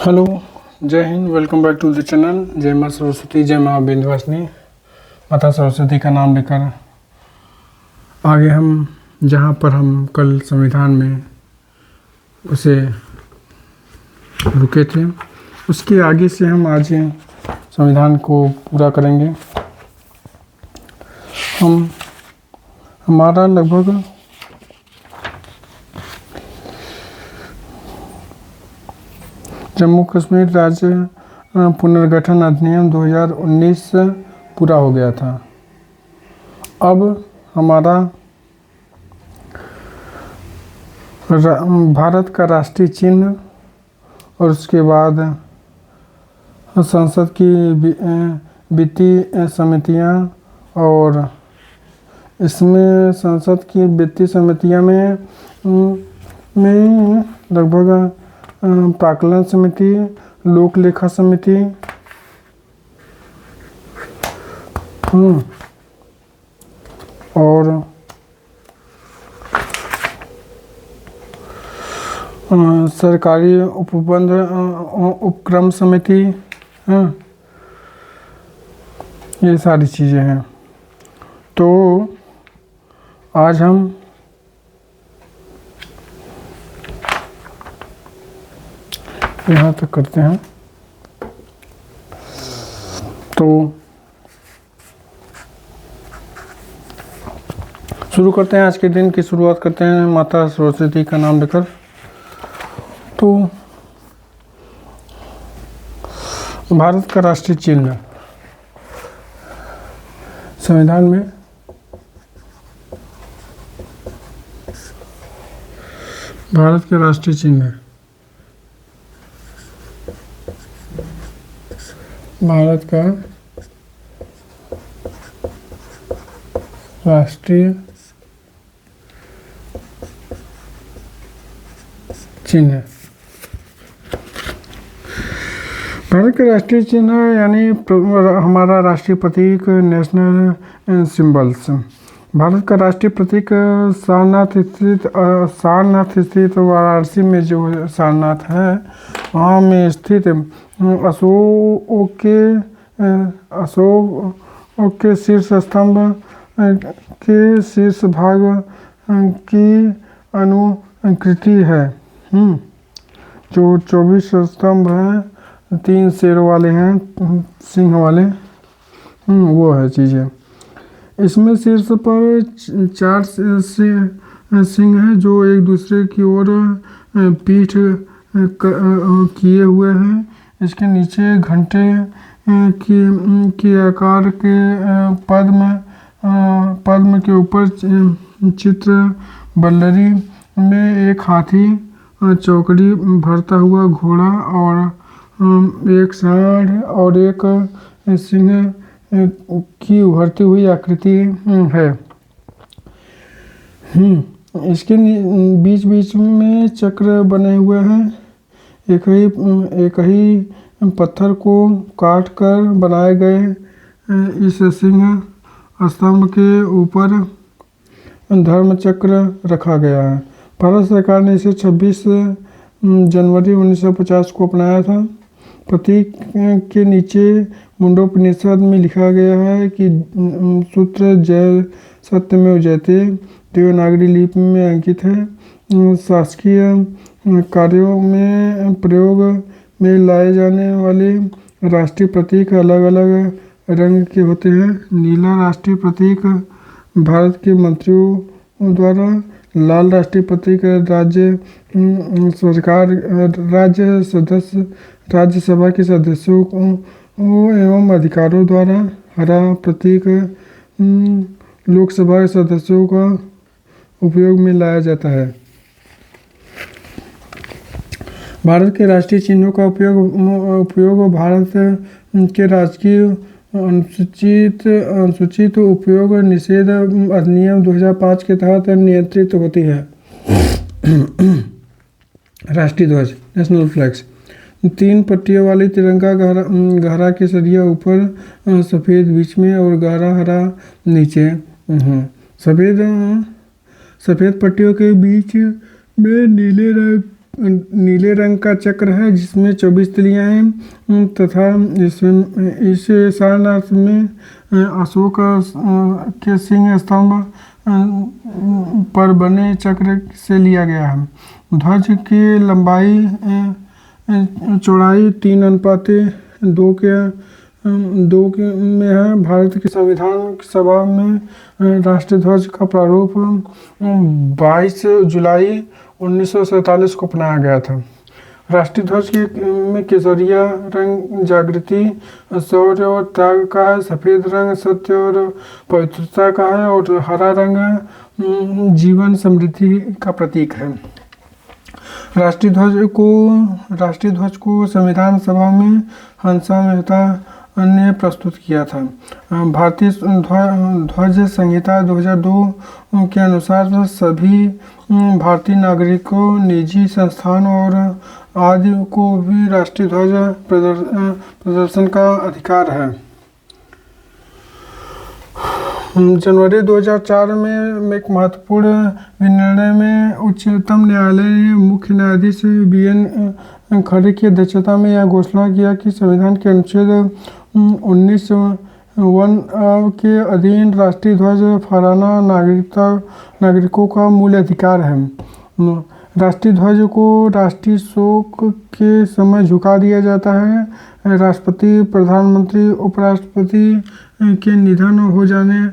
Hello, जय Hind. Welcome back to the channel. जय माँ सरस्वती, जय माँ विंध्यवासिनी। माता सरस्वती का नाम लेकर आगे हम जहाँ पर हम कल संविधान में उसे रुके थे, उसके आगे से हम आज संविधान को पूरा करेंगे। हमारा लगभग जम्मू कश्मीर राज्य पुनर्गठन अधिनियम 2019 पूरा हो गया था। अब हमारा भारत का राष्ट्रीय चिन्ह और उसके बाद संसद की वित्तीय समितियां, और इसमें संसद की वित्तीय समितियां में लगभग प्राक्कलन समिति, लोक लेखा समिति, और सरकारी उपबंध उपक्रम समिति, ये सारी चीज़ें हैं। तो आज हम यहाँ तक करते हैं। तो शुरू करते हैं। आज के दिन की शुरुआत करते हैं माता सरस्वती का नाम लेकर। तो भारत का राष्ट्रीय चिन्ह संविधान में भारत का राष्ट्रीय चिन्ह, भारत का राष्ट्रीय चिन्ह, भारत का राष्ट्रीय चिन्ह यानी हमारा राष्ट्रीय प्रतीक, नेशनल सिंबल्स। भारत का राष्ट्रीय प्रतीक सारनाथ स्थित वाराणसी में जो सारनाथ है वहाँ में स्थित अशोक के शीर्ष स्तंभ के शीर्ष भाग की अनुकृति है। जो 24 स्तंभ हैं, 3 शेर वाले हैं, सिंह वाले, वो है चीज़ें। इसमें शीर्ष पर 4 सिंह हैं जो एक दूसरे की ओर पीठ किए हुए हैं। इसके नीचे घंटे की आकार के पद्म के ऊपर चित्र बल्लरी में एक हाथी, चौकड़ी भरता हुआ घोड़ा और एक सांड और एक सिंह की उभरती हुई आकृति है। इसके बीच बीच में चक्र बने हुए हैं। एक ही पत्थर को काट कर बनाए गए इस सिंह स्तंभ के ऊपर धर्म चक्र रखा गया है। भारत सरकार ने इसे 26 जनवरी 1950 को अपनाया था। प्रतीक के नीचे मुंडोपनिषद में लिखा गया है कि सूत्र जय सत्यमेव जयते देवनागरी लिपि में अंकित है। शासकीय कार्यों में प्रयोग में लाए जाने वाले राष्ट्रीय प्रतीक अलग अलग रंग के होते हैं। नीला राष्ट्रीय प्रतीक भारत के मंत्रियों द्वारा, लाल राष्ट्रीय प्रतीक राज्यसभा के सदस्यों एवं अधिकारियों द्वारा, हरा प्रतीक लोकसभा के सदस्यों का उपयोग में लाया जाता है। भारत के राष्ट्रीय चिन्हों का उपयोग भारत के राजकीय अनुसूचित उपयोग निषेध अधिनियम 2005 के तहत नियंत्रित होती है। राष्ट्रीय ध्वज, नेशनल फ्लैग्स, 3 पट्टियों वाली तिरंगा, गहरा केसरिया ऊपर, सफ़ेद बीच में और गहरा हरा नीचे। सफ़ेद पट्टियों के बीच में नीले रंग नीले रंग का चक्र है जिसमें 24 तिलियां हैं तथा इस सारनाथ में अशोक के सिंह स्तंभ पर बने चक्र से लिया गया है। ध्वज की लंबाई चौड़ाई 3:2 के में है। भारत की संविधान सभा में राष्ट्रीय ध्वज का प्रारूप 22 जुलाई 1947 को अपनाया गया था। राष्ट्रीय ध्वज में केसरिया रंग जागृति, शौर्य और त्याग का है, सफ़ेद रंग सत्य और पवित्रता का है और हरा रंग जीवन समृद्धि का प्रतीक है। राष्ट्रीय ध्वज को संविधान सभा में हंसा मेहता ने प्रस्तुत किया था। भारतीय ध्वज संहिता 2002 के अनुसार सभी भारतीय नागरिकों, निजी संस्थान और आदि को भी राष्ट्रीय ध्वज प्रदर्शन का अधिकार है। जनवरी 2004 में एक महत्वपूर्ण निर्णय में उच्चतम न्यायालय ने मुख्य न्यायाधीश BN खड़े की अध्यक्षता में यह घोषणा किया कि संविधान के अनुच्छेद 19(1) के अधीन राष्ट्रीय ध्वज फहराना नागरिकों का मूल अधिकार है। राष्ट्रीय ध्वज को राष्ट्रीय शोक के समय झुका दिया जाता है। राष्ट्रपति, प्रधानमंत्री, उपराष्ट्रपति के निधन हो जाने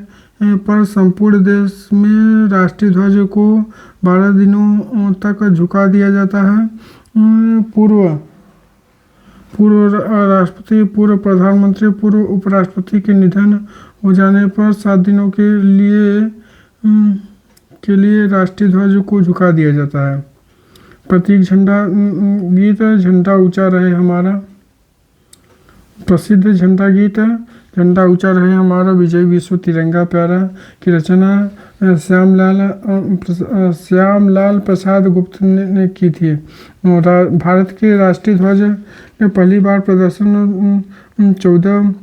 पर संपूर्ण देश में राष्ट्रीय ध्वज को 12 दिनों तक झुका दिया जाता है। पूर्व राष्ट्रपति, पूर्व प्रधानमंत्री, पूर्व उपराष्ट्रपति के निधन हो जाने पर 7 दिनों के लिए राष्ट्रीय ध्वज को झुका दिया जाता है। प्रतीक झंडा गीत, झंडा ऊंचा रहे हमारा, प्रसिद्ध झंडा गीत झंडा ऊंचा रहे हमारा, विजय विश्व तिरंगा प्यारा की रचना श्यामलाल प्रसाद गुप्त ने की थी। भारत के राष्ट्रीय ध्वज ने पहली बार प्रदर्शन 14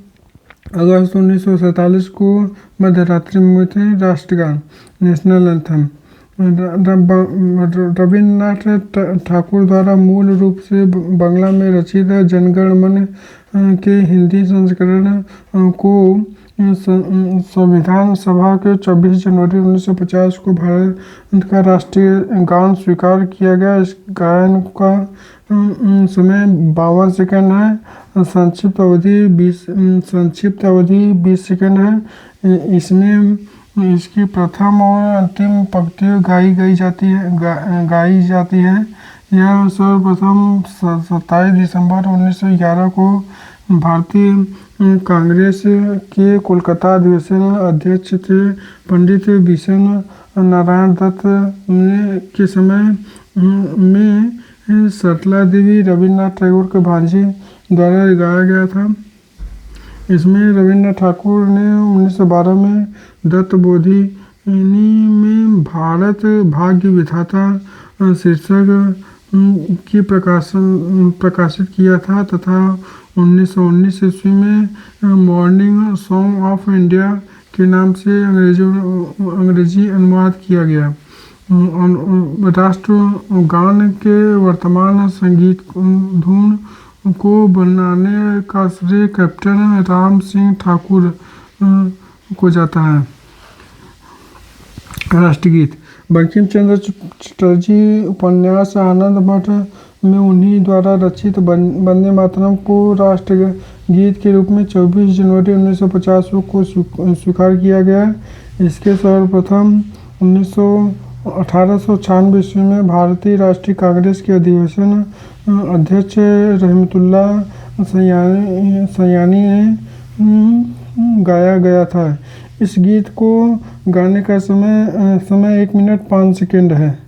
अगस्त 1947 को मध्यरात्रि में हुए थे। राष्ट्रगान नेशनल एंथम रविन्द्रनाथ ठाकुर द्वारा मूल रूप से बांग्ला में रचित जनगण मन के हिंदी संस्करण को संविधान सभा के 24 जनवरी 1950 को भारत का राष्ट्रीय गान स्वीकार किया गया। इस गायन का समय 52 सेकंड है। संक्षिप्त अवधि 20 सेकंड है। इसमें इसकी प्रथम और अंतिम पंक्तियाँ गाई जाती है। यह सर्वप्रथम 27 दिसंबर 1911 को भारतीय कांग्रेस के कोलकाता अधिवेशन अध्यक्ष थे पंडित बिशन नारायण दत्त के समय में सरला देवी रविन्द्रनाथ टैगोर के भांजे द्वारा गाया गया था। इसमें रविन्द्रनाथ ठाकुर ने 1912 में दत्त बोधिनी में भारत भाग्य विधाता शीर्षक की प्रकाशित किया था तथा 1919 ईस्वी में मॉर्निंग सॉन्ग ऑफ इंडिया के नाम से अंग्रेजी अनुवाद किया गया। राष्ट्रगान के वर्तमान संगीत धुन को बनाने का श्रेय कैप्टन राम सिंह ठाकुर को जाता है। राष्ट्रीय गीत बंकिम चंद्र चटर्जी उपन्यास आनंद मठ में उन्हीं द्वारा रचित वंदे मातरम को राष्ट्रीय गीत के रूप में 24 जनवरी 1950 को स्वीकार किया गया। इसके सर्वप्रथम 1896 ईस्वी में भारतीय राष्ट्रीय कांग्रेस के अधिवेशन अध्यक्ष रहमतुल्लाह सयानी ने गाया गया था। इस गीत को गाने का समय 1 मिनट 5 सेकंड है।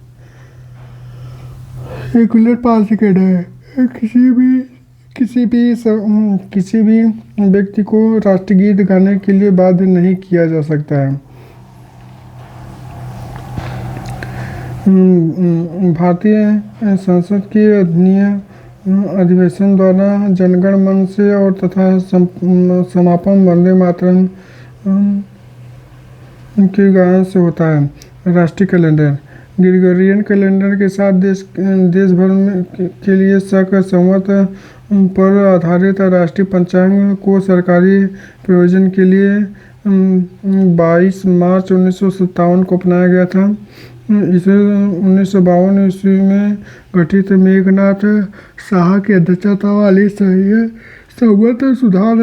1 मिनट 5 सेकंड है। किसी भी व्यक्ति को राष्ट्रीय गीत गाने के लिए बाध्य नहीं किया जा सकता है। भारतीय संसद के अधिवेशन द्वारा जनगण मन से और तथा समापन वंदे मातरम के गायन से होता है। राष्ट्रीय कैलेंडर ग्रेगोरियन कैलेंडर के साथ देश भर के लिए शक संवत पर आधारित राष्ट्रीय पंचांग को सरकारी प्रयोजन के लिए 22 मार्च 1957 को अपनाया गया था। इसे 1952 ईस्वी में गठित मेघनाथ साहा की अध्यक्षता वाली संवत सुधार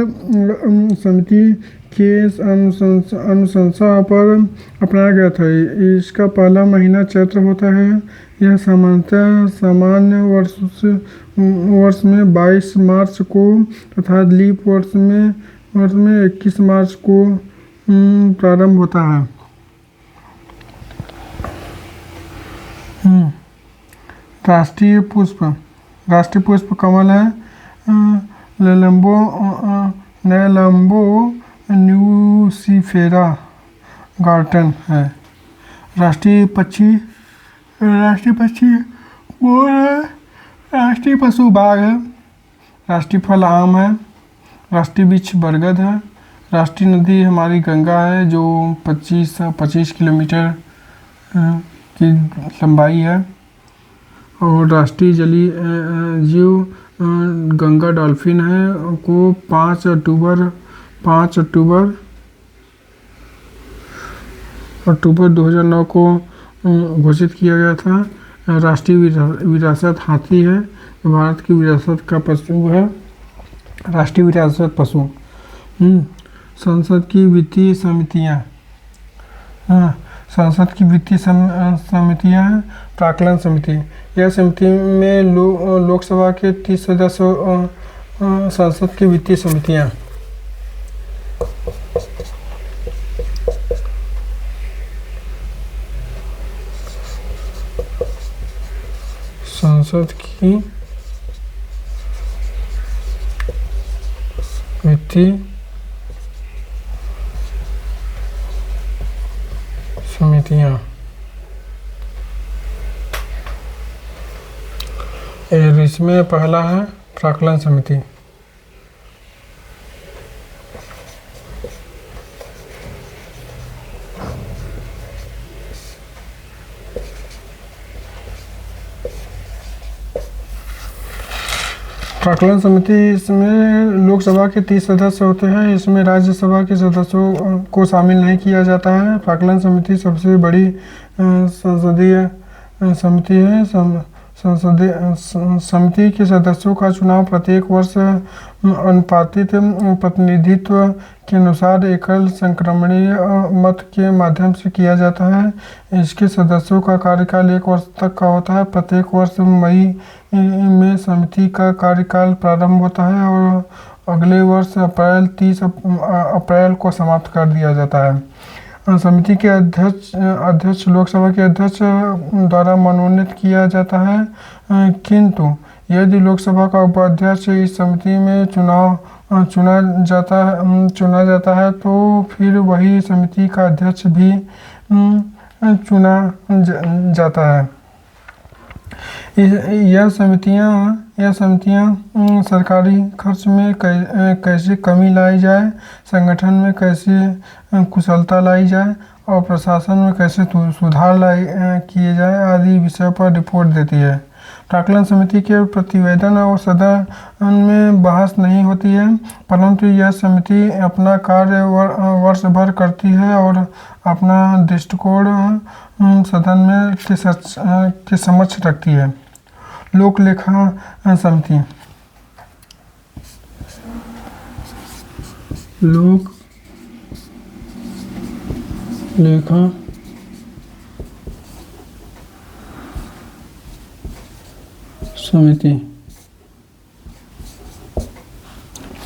समिति के अनुशंसा पर अपनाया गया था। इसका पहला महीना चैत्र होता है। यह सामान्यतः सामान्य वर्ष में 22 मार्च को तथा लीप वर्ष में 21 मार्च को प्रारंभ होता है। राष्ट्रीय पुष्प कमल है। नेलम्बो न्यूसिफेरा गार्टन है। राष्ट्रीय पक्षी मोर है। राष्ट्रीय पशु बाघ है। राष्ट्रीय फल आम है। राष्ट्रीय वृक्ष बरगद है। राष्ट्रीय नदी हमारी गंगा है जो 25 किलोमीटर की लंबाई है। और राष्ट्रीय जलीय जीव गंगा डॉल्फिन है को 5 अक्टूबर 2009 को घोषित किया गया था। राष्ट्रीय विरासत हाथी है। भारत की विरासत का पशु है। राष्ट्रीय विरासत पशु। संसद की वित्तीय समितियाँ। संसद की वित्तीय समितियाँ हैं। प्राक्कलन समिति। यह समिति में लोकसभा के 30 सदस्य। संसद की वित्तीय समितियाँ। संसद की वित्तीय समितियाँ। इसमें पहला है प्राक्कलन समिति। प्राक्कलन समिति इसमें लोकसभा के 30 सदस्य होते हैं। इसमें राज्यसभा के सदस्यों को शामिल नहीं किया जाता है। प्राक्कलन समिति सबसे बड़ी संसदीय समिति है। संसदीय समिति के सदस्यों का चुनाव प्रत्येक वर्ष अनुपातित प्रतिनिधित्व के अनुसार एकल संक्रमणीय मत के माध्यम से किया जाता है। इसके सदस्यों का कार्यकाल 1 वर्ष तक का होता है। प्रत्येक वर्ष मई में समिति का कार्यकाल प्रारंभ होता है और अगले वर्ष 30 अप्रैल को समाप्त कर दिया जाता है। समिति के अध्यक्ष लोकसभा के अध्यक्ष द्वारा मनोनीत किया जाता है, किंतु यदि लोकसभा का उपाध्यक्ष इस समिति में चुना जाता है तो फिर वही समिति का अध्यक्ष भी चुना जाता है। यह समितियां सरकारी खर्च में कैसे कमी लाई जाए, संगठन में कैसे कुशलता लाई जाए और प्रशासन में कैसे सुधार किए जाए आदि विषय पर रिपोर्ट देती है। प्राक्कलन समिति के प्रतिवेदन और सदन में बहस नहीं होती है, परंतु यह समिति अपना कार्य वर्ष भर करती है और अपना दृष्टिकोण सदन में के समक्ष रखती है। लोक लेखा समिति। लोक लेखा समिति।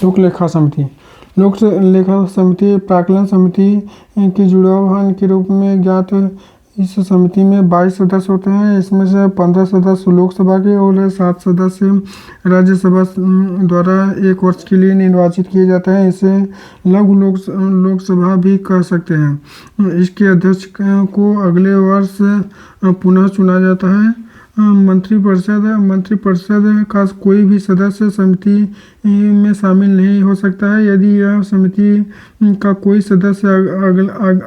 लोक लेखा समिति। लोक लेखा समिति प्राक्कलन समिति के जुड़ाव के रूप में ज्ञात। इस समिति में 22 सदस्य होते हैं। इसमें से 15 सदस्य लोकसभा के और 7 सदस्य राज्यसभा द्वारा 1 वर्ष के लिए निर्वाचित किए जाते हैं। इसे लघु लोकसभा भी कह सकते हैं। इसके अध्यक्ष को अगले वर्ष पुनः चुना जाता है। मंत्रिपरिषद का कोई भी सदस्य समिति में शामिल नहीं हो सकता है। यदि यह समिति का कोई सदस्य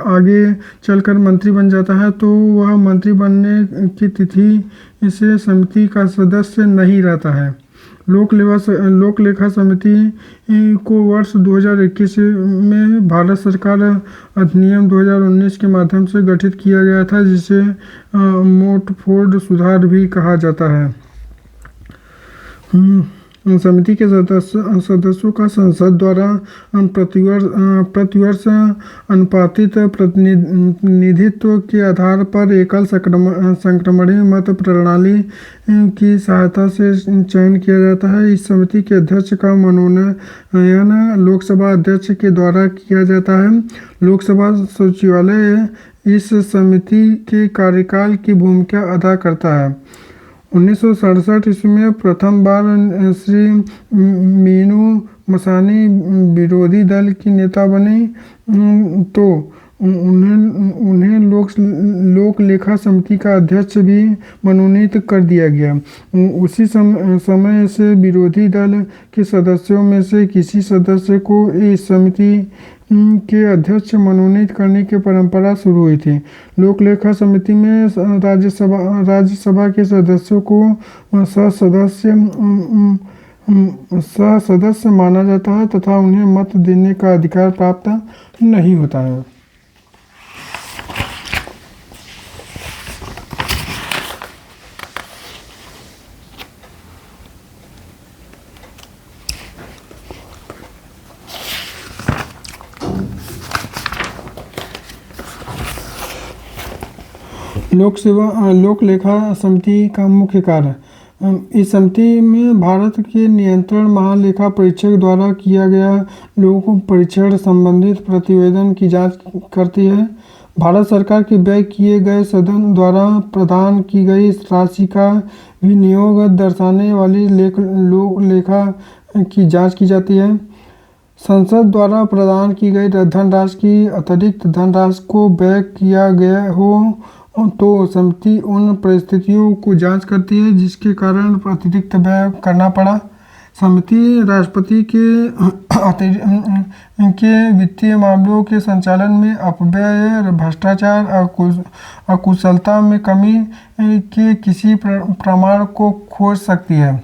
आगे चलकर मंत्री बन जाता है तो वह मंत्री बनने की तिथि से समिति का सदस्य नहीं रहता है। लोक लेखा समिति को वर्ष 2021 में भारत सरकार अधिनियम 2019 के माध्यम से गठित किया गया था, जिसे मोटफोर्ड सुधार भी कहा जाता है। समिति के सदस्यों का संसद द्वारा प्रतिवर्ष अनुपातित प्रतिनिधित्व के आधार पर एकल संक्रमणीय मत प्रणाली की सहायता से चयन किया जाता है। इस समिति के अध्यक्ष का मनोनयन लोकसभा अध्यक्ष के द्वारा किया जाता है। लोकसभा सचिवालय इस समिति के कार्यकाल की भूमिका अदा करता है। 1967 ईस्वी में प्रथम बार श्री मीनू मसानी विरोधी दल की नेता बनी तो उन्हें लोक लेखा समिति का अध्यक्ष भी मनोनीत कर दिया गया। उसी समय से विरोधी दल के सदस्यों में से किसी सदस्य को इस समिति के अध्यक्ष मनोनीत करने की परंपरा शुरू हुई थी। लोक लेखा समिति में राज्यसभा के सदस्यों को सदस्य माना जाता है तथा उन्हें मत देने का अधिकार प्राप्त नहीं होता है। लोक लेखा समिति का मुख्य कार्य। इस समिति में भारत के नियंत्रण महालेखा परीक्षक द्वारा किया गया लोक परीक्षण संबंधित प्रतिवेदन की जांच करती है। भारत सरकार के व्यय किए गए सदन द्वारा प्रदान की गई राशि का विनियोग दर्शाने वाली लोक लेखा की जांच की जाती है। संसद द्वारा प्रदान की गई धनराशि की अतिरिक्त धनराशि को व्यय किया गया हो तो समिति उन परिस्थितियों को जांच करती है जिसके कारण अतिरिक्त व्यय करना पड़ा। समिति राष्ट्रपति के वित्तीय मामलों के संचालन में अपव्यय, भ्रष्टाचार, अकुशलता में कमी के किसी प्रमाण को खोज सकती है।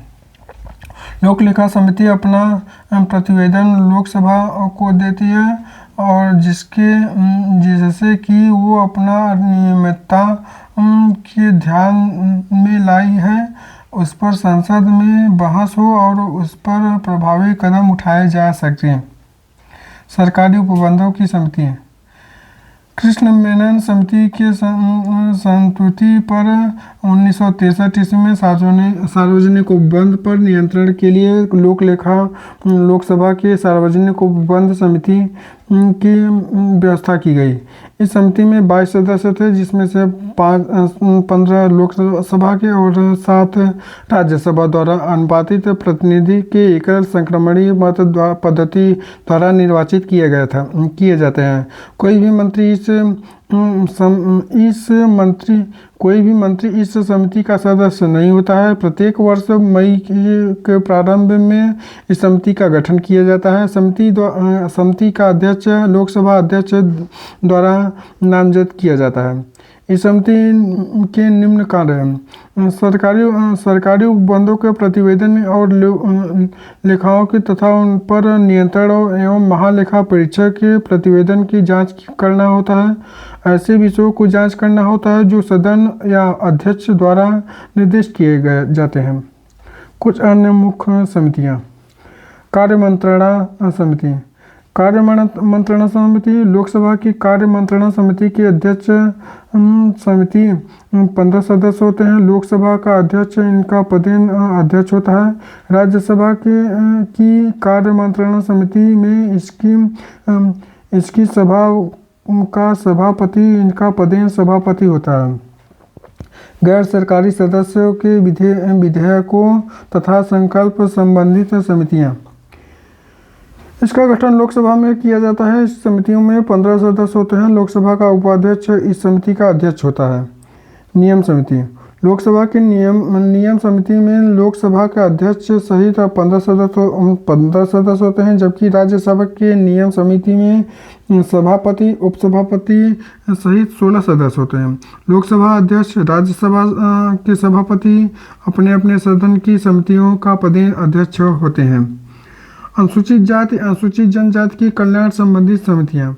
लोक लेखा समिति अपना प्रतिवेदन लोकसभा को देती है और जिससे कि वो अपना नियमितता के ध्यान में लाई है, उस पर संसद में बहस हो और उस पर प्रभावी कदम उठाए जा सकते हैं। सरकारी उपबंधों की समिति। कृष्ण मेनन समिति के संस्तुति पर 1963 ईस्वी में सार्वजनिक उपबंध पर नियंत्रण के लिए लोकसभा के सार्वजनिक उपबंध समिति की व्यवस्था की गई। इस समिति में 22 सदस्य थे, जिसमें से 15 लोकसभा के और 7 राज्यसभा द्वारा अनुपातित प्रतिनिधि के एकल संक्रमणीय मत पद्धति द्वारा निर्वाचित किए जाते हैं। कोई भी मंत्री इस समिति का सदस्य नहीं होता है। प्रत्येक वर्ष मई के प्रारंभ में इस समिति का गठन किया जाता है। समिति का अध्यक्ष लोकसभा अध्यक्ष द्वारा नामजद किया जाता है। इस समिति के निम्न कार्य हैं। सरकारी उपबंधों के प्रतिवेदन और लेखाओं की तथा उन पर नियंत्रण एवं महालेखा परीक्षक के प्रतिवेदन की जांच करना होता है। ऐसे विषयों को जांच करना होता है जो सदन या अध्यक्ष द्वारा निर्दिष्ट किए जाते हैं। कुछ अन्य मुख्य समितियां। कार्य मंत्रणा समिति। कार्य मंत्रणा समिति लोकसभा की कार्य मंत्रणा समिति के अध्यक्ष समिति 15 सदस्य होते हैं। लोकसभा का अध्यक्ष इनका पदेन अध्यक्ष होता है। राज्यसभा की कार्य मंत्रणा समिति में इसकी सभा का सभापति इनका पदेन सभापति होता है। गैर सरकारी सदस्यों के विधेयकों तथा संकल्प संबंधित समितियां। इसका गठन लोकसभा में किया जाता है। इस समितियों में 15 सदस्य होते हैं। लोकसभा का उपाध्यक्ष इस समिति का अध्यक्ष होता है। नियम समिति। लोकसभा की नियम समिति में लोकसभा के अध्यक्ष सहित 15 सदस्य होते हैं, जबकि राज्यसभा के नियम समिति में सभापति, उपसभापति सहित 16 सदस्य होते हैं। लोकसभा अध्यक्ष, राज्यसभा के सभापति अपने अपने सदन की समितियों का पदेन अध्यक्ष होते हैं। अनुसूचित जाति, अनुसूचित जनजाति की कल्याण संबंधी समितियाँ,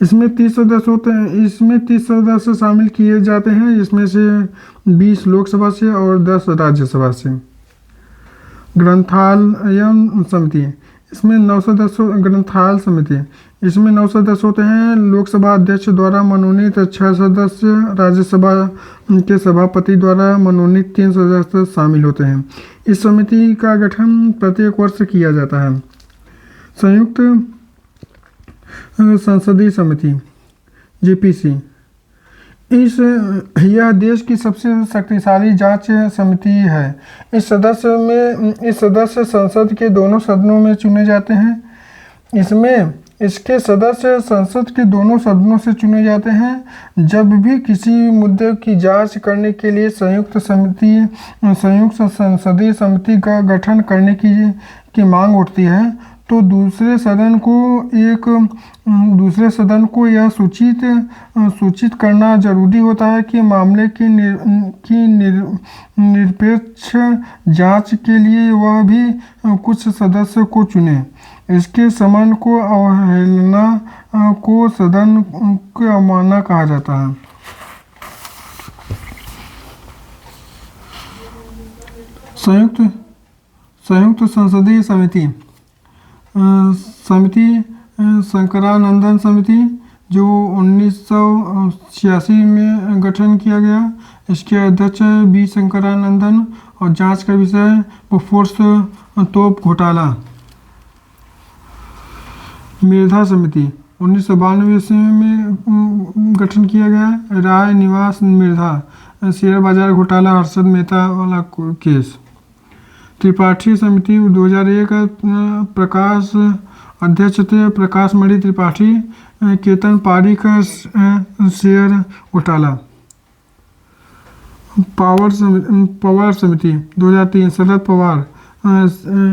इसमें 30 सदस्य होते हैं। इसमें 30 सदस्य शामिल किए जाते हैं, इसमें से 20 लोकसभा से और 10 राज्यसभा से। ग्रंथालय समिति, इसमें 9 सदस्य। ग्रंथालय समिति, इसमें 9 सदस्य होते हैं। लोकसभा अध्यक्ष द्वारा मनोनीत 6 सदस्य, राज्यसभा के सभापति द्वारा मनोनीत 3 सदस्य शामिल होते हैं। इस समिति का गठन प्रत्येक वर्ष किया जाता है। संयुक्त संसदीय समिति जेपीसी, यह देश की सबसे शक्तिशाली जांच समिति है। इस सदस्य संसद के दोनों सदनों में चुने जाते हैं। इसके सदस्य संसद के दोनों सदनों से चुने जाते हैं। जब भी किसी मुद्दे की जांच करने के लिए संयुक्त संसदीय समिति का गठन करने की मांग उठती है, तो दूसरे सदन को यह सूचित करना जरूरी होता है कि मामले की निरपेक्ष जांच के लिए वह भी कुछ सदस्य को चुने। इसके समन को अवहेलना को सदन की अवमानना कहा जाता है। संयुक्त संसदीय समिति शंकरानंदन समिति, जो 1986 में गठन किया गया। इसके अध्यक्ष बी शंकरानंदन और जांच का विषय बोफोर्स तोप घोटाला। मेधा समिति 1992 ईस्वी में गठन किया गया। राय निवास मेधा, शेयर बाजार घोटाला, हर्षद मेहता वाला केस। त्रिपाठी समिति 2001 प्रकाश अध्यक्ष थे, प्रकाश मणि त्रिपाठी। केतन पारिक, शेयर घोटाला। पवार समिति 2003 शरद पवार,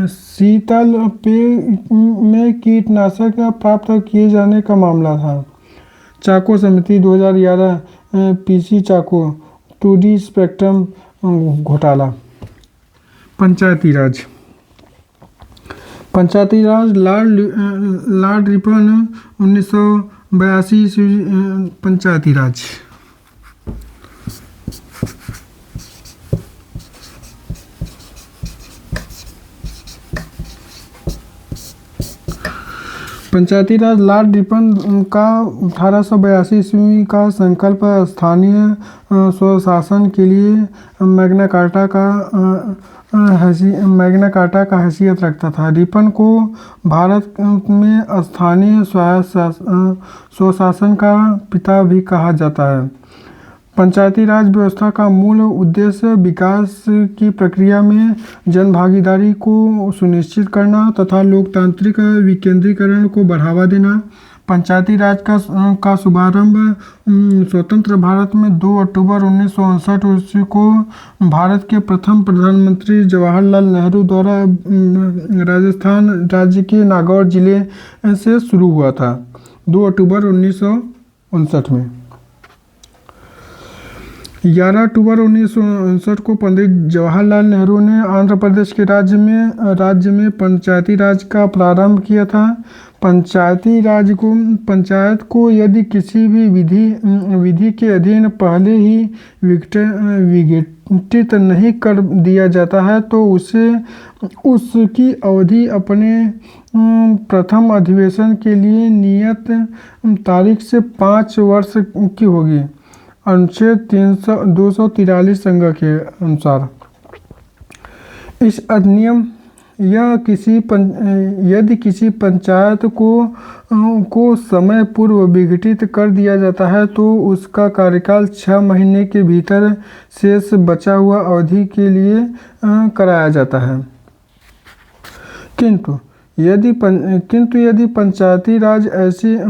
शीतल पेय में कीटनाशक प्राप्त किए जाने का मामला था। चाको समिति 2011 पीसी चाको, 2D स्पेक्ट्रम घोटाला। पंचायती राज लॉर्ड रिपन 1982 ईस्वी। पंचायती राज लॉर्ड रिपन का 1882 ईस्वी का संकल्प स्थानीय स्वशासन के लिए मैग्ना कार्टा का हैसियत रखता था। रिपन को भारत में स्थानीय स्वशासन का पिता भी कहा जाता है। पंचायती राज व्यवस्था का मूल उद्देश्य विकास की प्रक्रिया में जनभागीदारी को सुनिश्चित करना तथा लोकतांत्रिक विकेंद्रीकरण को बढ़ावा देना। पंचायती राज का शुभारंभ स्वतंत्र भारत में 2 अक्टूबर 1959 ईस्वी को भारत के प्रथम प्रधानमंत्री जवाहरलाल नेहरू द्वारा राजस्थान राज्य के नागौर जिले से शुरू हुआ था, 2 अक्टूबर 1959 में। 11 अक्टूबर 1959 को पंडित जवाहरलाल नेहरू ने आंध्र प्रदेश के राज्य में पंचायती राज का प्रारंभ किया था। पंचायत को यदि किसी भी विधि के अधीन पहले ही विघटित नहीं कर दिया जाता है तो उसकी अवधि अपने प्रथम अधिवेशन के लिए नियत तारीख से 5 वर्ष की होगी। अनुच्छेद 243 संघ के अनुसार इस अधिनियम यदि किसी पंचायत को समय पूर्व विघटित कर दिया जाता है तो उसका कार्यकाल 6 महीने के भीतर शेष बचा हुआ अवधि के लिए कराया जाता है। किंतु किंतु यदि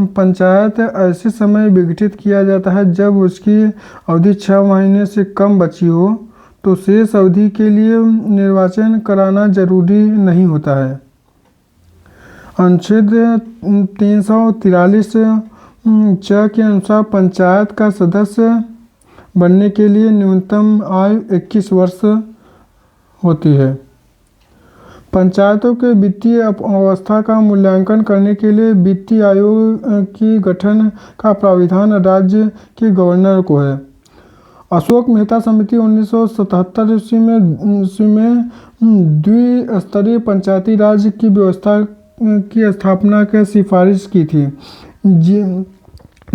पंचायत ऐसे समय विघटित किया जाता है जब उसकी अवधि 6 महीने से कम बची हो, तो शेष अवधि के लिए निर्वाचन कराना जरूरी नहीं होता है। अनुच्छेद 343 च के अनुसार पंचायत का सदस्य बनने के लिए न्यूनतम आयु 21 वर्ष होती है। पंचायतों के वित्तीय अवस्था का मूल्यांकन करने के लिए वित्तीय आयोग के गठन का प्राविधान राज्य के गवर्नर को है। अशोक मेहता समिति 1977 ईस्वी में द्विस्तरीय पंचायती राज की व्यवस्था की स्थापना की सिफारिश की थी।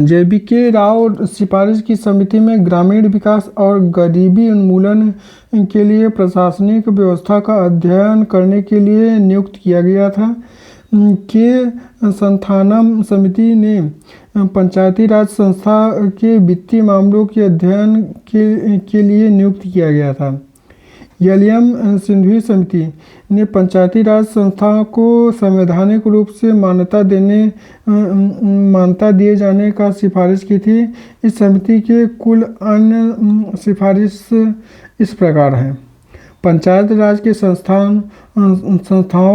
JBK राव सिफारिश की समिति में ग्रामीण विकास और गरीबी उन्मूलन के लिए प्रशासनिक व्यवस्था का अध्ययन करने के लिए नियुक्त किया गया था। के संथानम समिति ने पंचायती राज संस्था के वित्तीय मामलों के अध्ययन के लिए नियुक्त किया गया था। यलियम सिंधवी समिति ने पंचायती राज संस्था को संवैधानिक रूप से मान्यता दिए जाने का सिफारिश की थी। इस समिति के कुल अन्य सिफारिश इस प्रकार हैं। पंचायत राज के संस्थाओं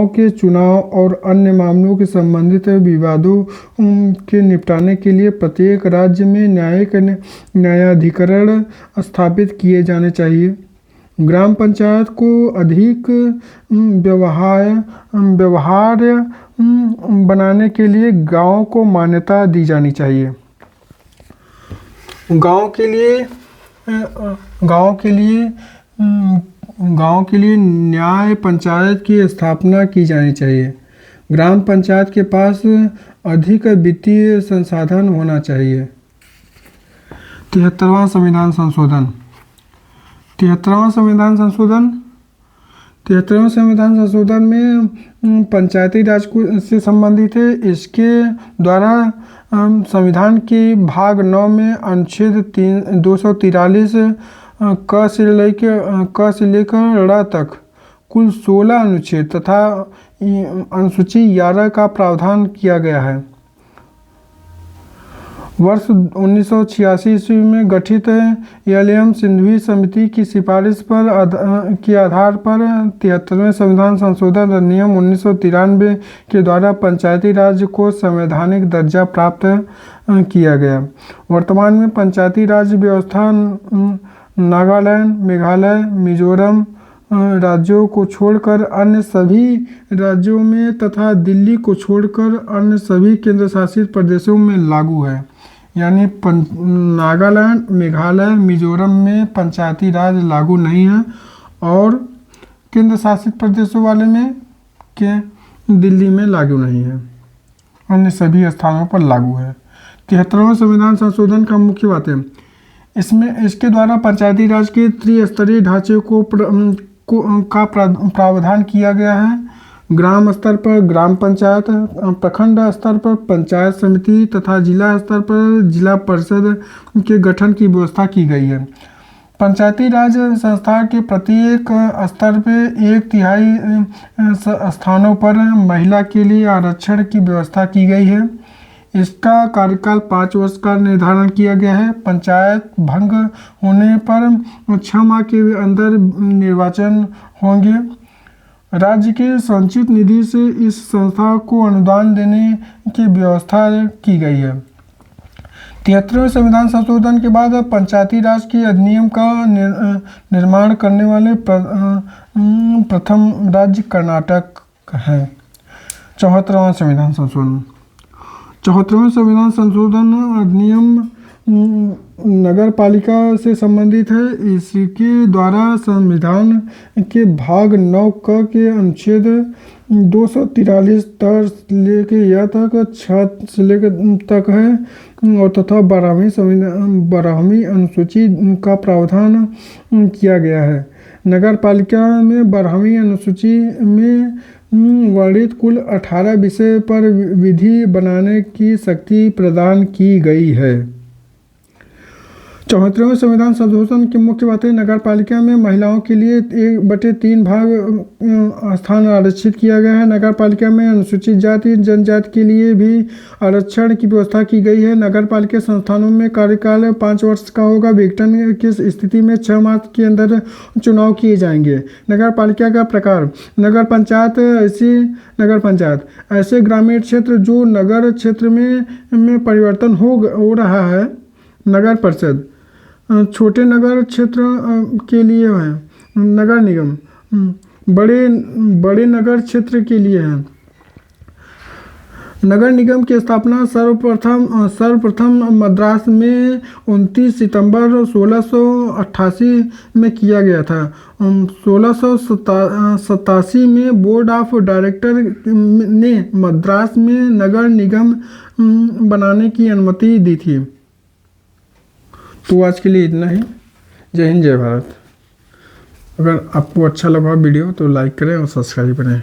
के चुनाव और अन्य मामलों के संबंधित विवादों के निपटाने के लिए प्रत्येक राज्य में न्यायिक न्यायाधिकरण स्थापित किए जाने चाहिए। ग्राम पंचायत को अधिक व्यवहार्य बनाने के लिए गाँव को मान्यता दी जानी चाहिए। गाँव के लिए न्याय पंचायत की स्थापना की जानी चाहिए। ग्राम पंचायत के पास अधिक वित्तीय संसाधन होना चाहिए। 73वां संविधान संशोधन। 73वां संविधान संशोधन में पंचायती राज से संबंधित है। इसके द्वारा संविधान के भाग 9 में अनुच्छेद 243 क से लेकर ड़ तक कुल 16 अनुच्छेद तथा अनुसूची 11 का प्रावधान किया गया है। वर्ष 1986 ईस्वी में गठित यलियम सिंधवी समिति की सिफारिश के आधार पर 73वें संविधान संशोधन अधिनियम 1993 के द्वारा पंचायती राज को संवैधानिक दर्जा प्राप्त किया गया। वर्तमान में पंचायती राज व्यवस्था नागालैंड, मेघालय, मिजोरम राज्यों को छोड़कर अन्य सभी राज्यों में तथा दिल्ली को छोड़कर अन्य सभी केंद्र शासित प्रदेशों में लागू है। यानी नागालैंड, मेघालय, मिजोरम में पंचायती राज लागू नहीं है और केंद्र शासित प्रदेशों वाले में दिल्ली में लागू नहीं है, अन्य सभी स्थानों पर लागू है। 73वें संविधान संशोधन का मुख्य बात है इसके द्वारा पंचायती राज के त्रिस्तरीय ढांचे का प्रावधान किया गया है। ग्राम स्तर पर ग्राम पंचायत, प्रखंड स्तर पर पंचायत समिति तथा जिला स्तर पर जिला परिषद के गठन की व्यवस्था की गई है। पंचायती राज संस्था के प्रत्येक स्तर पर 1/3 स्थानों पर महिला के लिए आरक्षण की व्यवस्था की गई है। इसका कार्यकाल 5 वर्ष का निर्धारण किया गया है। पंचायत भंग होने पर 6 माह के अंदर निर्वाचन होंगे। राज्य के संचित निधि से इस संस्था को अनुदान देने की व्यवस्था की गई है। 73वें संविधान संशोधन के बाद पंचायती राज के अधिनियम का निर्माण करने वाले प्रथम राज्य कर्नाटक है। 74वां संविधान संशोधन। 74वें संविधान संशोधन अधिनियम नगर पालिका से संबंधित है। इसके द्वारा संविधान के भाग 9 क के अनुच्छेद 243 लेके या तक 6 से लेकर तक है और तथा 12वीं अनुसूची का प्रावधान किया गया है। नगर पालिका में 12वीं अनुसूची में वर्णित कुल 18 विषय पर विधि बनाने की शक्ति प्रदान की गई है। 74वें संविधान संशोधन की मुख्य बातें। नगर पालिका में महिलाओं के लिए 1/3 भाग स्थान आरक्षित किया गया है। नगर पालिका में अनुसूचित जाति जनजाति के लिए भी आरक्षण की व्यवस्था की गई है। नगर पालिका संस्थानों में कार्यकाल 5 वर्ष का होगा। विघटन की स्थिति में 6 माह के अंदर चुनाव किए जाएंगे। नगर पालिका का प्रकार। नगर पंचायत ऐसे ग्रामीण क्षेत्र जो नगर क्षेत्र में परिवर्तन हो रहा है। नगर परिषद छोटे नगर क्षेत्र के लिए है। नगर निगम बड़े नगर क्षेत्र के लिए है। नगर निगम की स्थापना सर्वप्रथम मद्रास में 29 सितंबर 1688 में किया गया था। 1687 में बोर्ड ऑफ डायरेक्टर ने मद्रास में नगर निगम बनाने की अनुमति दी थी। तो आज के लिए इतना ही। जय हिंद, जय भारत। अगर आपको अच्छा लगा वीडियो तो लाइक करें और सब्सक्राइब करें।